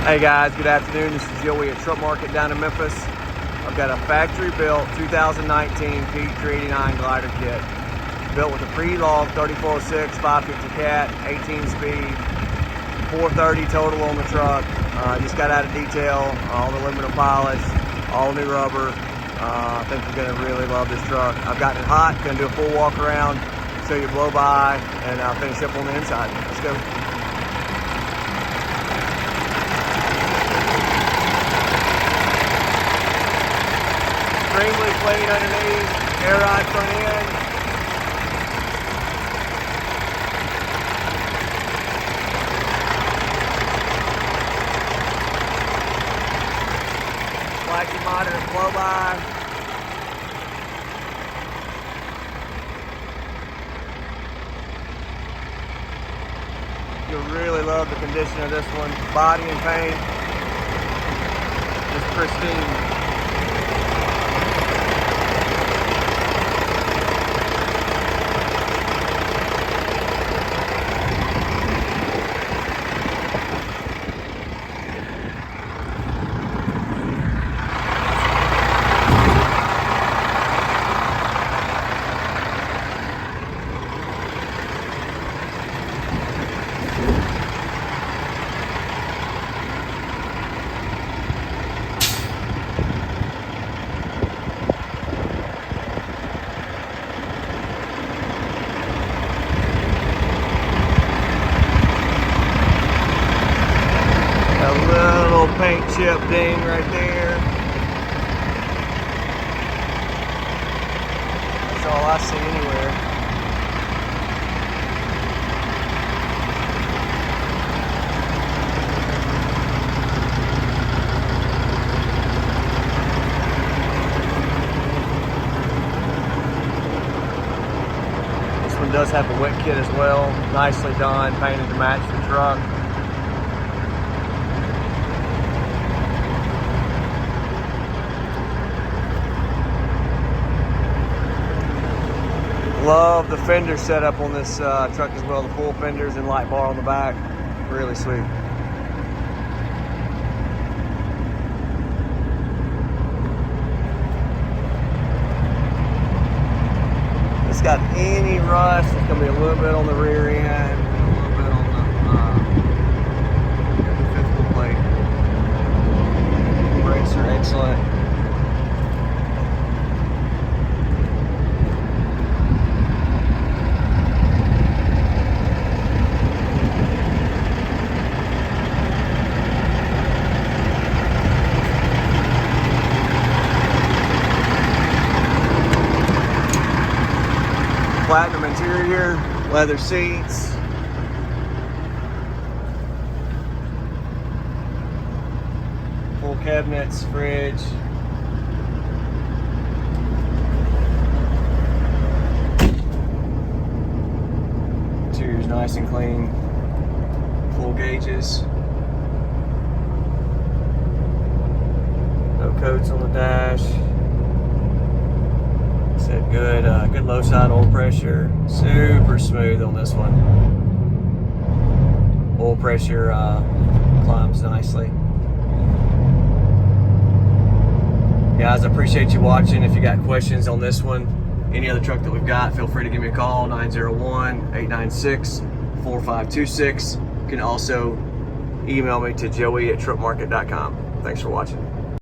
Hey guys, good afternoon. This is Joey at Truck Market down in Memphis. I've got a factory-built 2019 P389 glider kit, built with a Pre-Elog 3406 550 cat, 18 speed, 430 total on the truck. Just got out of detail, all the aluminum polish, all new rubber. I think you're going to really love this truck. I've gotten it hot, going to do a full walk around, show you blow by, and finish up on the inside. Let's go. Extremely clean underneath, air ride front end. Flashy moderate flow by. You'll really love the condition of this one. Body and paint is pristine. Little paint chip ding right there. That's all I see anywhere. This one does have a wet kit as well. Nicely done, painted to match the truck. Love the fender setup on this truck as well. The full fenders and light bar on the back. Really sweet. It's got any rust. It's going to be a little bit on the rear end, a little bit on the fifth wheel plate. Brakes are excellent. Platinum interior, leather seats. Full cabinets, fridge. Interior's nice and clean. Full gauges. No coats on the dash. Said good, good low side oil pressure. Super smooth on this one. Oil pressure climbs nicely. Guys, I appreciate you watching. If you got questions on this one, any other truck that we've got, feel free to give me a call, 901-896-4526. You can also email me to joey@truckmarket.com. Thanks for watching.